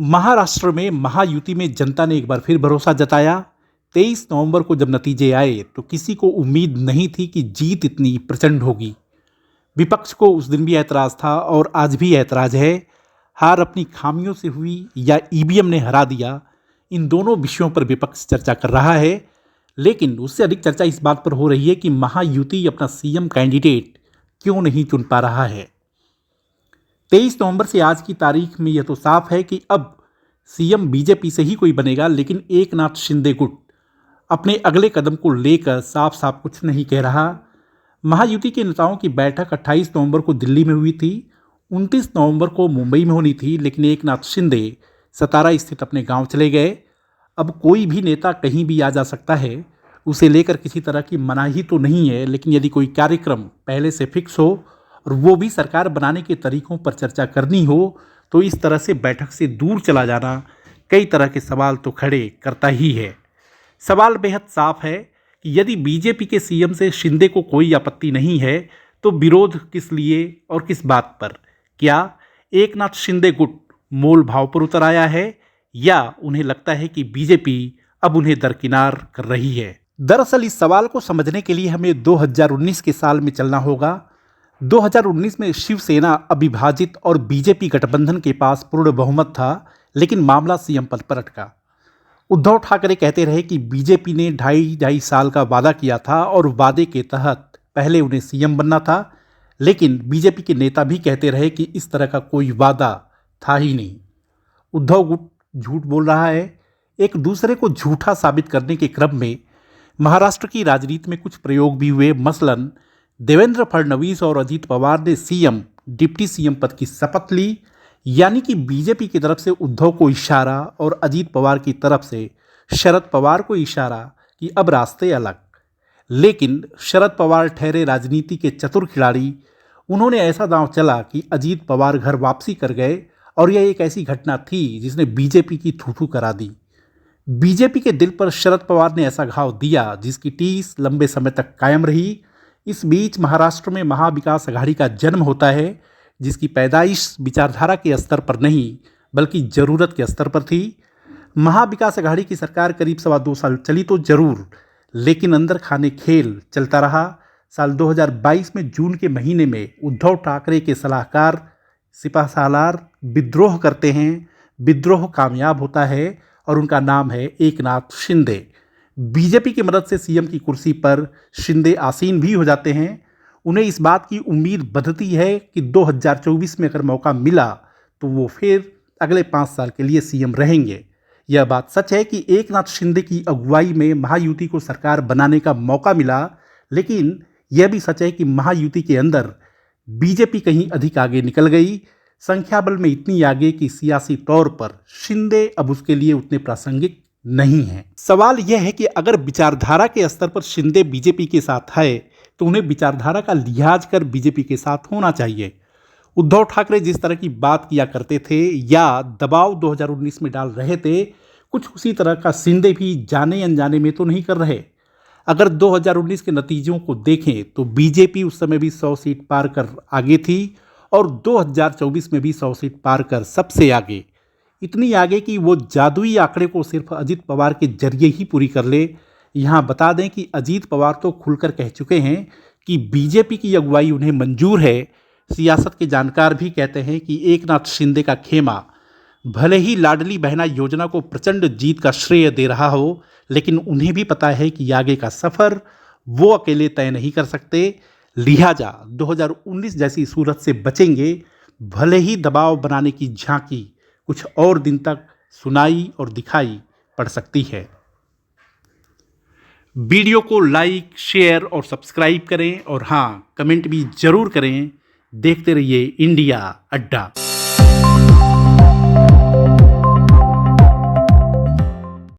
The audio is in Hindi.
महाराष्ट्र में महायुति में जनता ने एक बार फिर भरोसा जताया। 23 नवंबर को जब नतीजे आए तो किसी को उम्मीद नहीं थी कि जीत इतनी प्रचंड होगी। विपक्ष को उस दिन भी ऐतराज था और आज भी ऐतराज है। हार अपनी खामियों से हुई या ईवीएम ने हरा दिया, इन दोनों विषयों पर विपक्ष चर्चा कर रहा है। लेकिन उससे अधिक चर्चा इस बात पर हो रही है कि महायुति अपना सीएम कैंडिडेट क्यों नहीं चुन पा रहा है। 23 नवंबर से आज की तारीख में यह तो साफ है कि अब सीएम बीजेपी से ही कोई बनेगा, लेकिन एकनाथ शिंदे गुट अपने अगले कदम को लेकर साफ साफ कुछ नहीं कह रहा। महायुति के नेताओं की बैठक 28 नवंबर को दिल्ली में हुई थी, 29 नवंबर को मुंबई में होनी थी, लेकिन एकनाथ शिंदे सतारा स्थित अपने गांव चले गए। अब कोई भी नेता कहीं भी आ जा सकता है, उसे लेकर किसी तरह की मनाही तो नहीं है, लेकिन यदि कोई कार्यक्रम पहले से फिक्स हो और वो भी सरकार बनाने के तरीकों पर चर्चा करनी हो तो इस तरह से बैठक से दूर चला जाना कई तरह के सवाल तो खड़े करता ही है। सवाल बेहद साफ है कि यदि बीजेपी के सीएम से शिंदे को कोई आपत्ति नहीं है तो विरोध किस लिए और किस बात पर? क्या एकनाथ शिंदे गुट मोल भाव पर उतर आया है या उन्हें लगता है कि बीजेपी अब उन्हें दरकिनार कर रही है? दरअसल इस सवाल को समझने के लिए हमें 2019 के साल में चलना होगा। 2019 में शिवसेना अविभाजित और बीजेपी गठबंधन के पास पूर्ण बहुमत था, लेकिन मामला सीएम पद पर अटका। उद्धव ठाकरे कहते रहे कि बीजेपी ने ढाई साल का वादा किया था और वादे के तहत पहले उन्हें सीएम बनना था, लेकिन बीजेपी के नेता भी कहते रहे कि इस तरह का कोई वादा था ही नहीं। उद्धव गुट झूठ बोल रहा है। एक दूसरे को झूठा साबित करने के क्रम में महाराष्ट्र की राजनीति में कुछ प्रयोग भी हुए। मसलन देवेंद्र फडणवीस और अजीत पवार ने सीएम डिप्टी सीएम पद की शपथ ली, यानी कि बीजेपी की तरफ से उद्धव को इशारा और अजीत पवार की तरफ से शरद पवार को इशारा कि अब रास्ते अलग। लेकिन शरद पवार ठहरे राजनीति के चतुर खिलाड़ी। उन्होंने ऐसा दांव चला कि अजीत पवार घर वापसी कर गए और यह एक ऐसी घटना थी जिसने बीजेपी की थू-थू करा दी। बीजेपी के दिल पर शरद पवार ने ऐसा घाव दिया जिसकी टीस लंबे समय तक कायम रही। इस बीच महाराष्ट्र में महाविकास अघाड़ी का जन्म होता है, जिसकी पैदाइश विचारधारा के स्तर पर नहीं बल्कि जरूरत के स्तर पर थी। महाविकास अघाड़ी की सरकार करीब 2.25 साल चली तो जरूर, लेकिन अंदर खाने खेल चलता रहा। साल 2022 में जून के महीने में उद्धव ठाकरे के सलाहकार सिपासालार विद्रोह करते हैं। विद्रोह कामयाब होता है और उनका नाम है एकनाथ शिंदे। बीजेपी की मदद से सीएम की कुर्सी पर शिंदे आसीन भी हो जाते हैं। उन्हें इस बात की उम्मीद बंधती है कि 2024 में अगर मौका मिला तो वो फिर अगले 5 साल के लिए सीएम रहेंगे। यह बात सच है कि एकनाथ शिंदे की अगुवाई में महायुति को सरकार बनाने का मौका मिला, लेकिन यह भी सच है कि महायुति के अंदर बीजेपी कहीं अधिक आगे निकल गई, संख्या बल में इतनी आगे कि सियासी तौर पर शिंदे अब उसके लिए उतने प्रासंगिक नहीं है। सवाल यह है कि अगर विचारधारा के स्तर पर शिंदे बीजेपी के साथ है तो उन्हें विचारधारा का लिहाज कर बीजेपी के साथ होना चाहिए। उद्धव ठाकरे जिस तरह की बात किया करते थे या दबाव 2019 में डाल रहे थे, कुछ उसी तरह का शिंदे भी जाने अनजाने में तो नहीं कर रहे। अगर 2019 के नतीजों को देखें तो बीजेपी उस समय भी 100 सीट पार कर आगे थी और 2024 में भी 100 सीट पार कर सबसे आगे, इतनी आगे कि वो जादुई आंकड़े को सिर्फ अजीत पवार के जरिए ही पूरी कर ले। यहाँ बता दें कि अजीत पवार तो खुलकर कह चुके हैं कि बीजेपी की अगुवाई उन्हें मंजूर है। सियासत के जानकार भी कहते हैं कि एकनाथ शिंदे का खेमा भले ही लाडली बहना योजना को प्रचंड जीत का श्रेय दे रहा हो, लेकिन उन्हें भी पता है कि आगे का सफर वो अकेले तय नहीं कर सकते। लिहाजा 2019 जैसी सूरत से बचेंगे, भले ही दबाव बनाने की झांकी कुछ और दिन तक सुनाई और दिखाई पड़ सकती है। वीडियो को लाइक, शेयर और सब्सक्राइब करें और हाँ, कमेंट भी जरूर करें। देखते रहिए इंडिया अड्डा।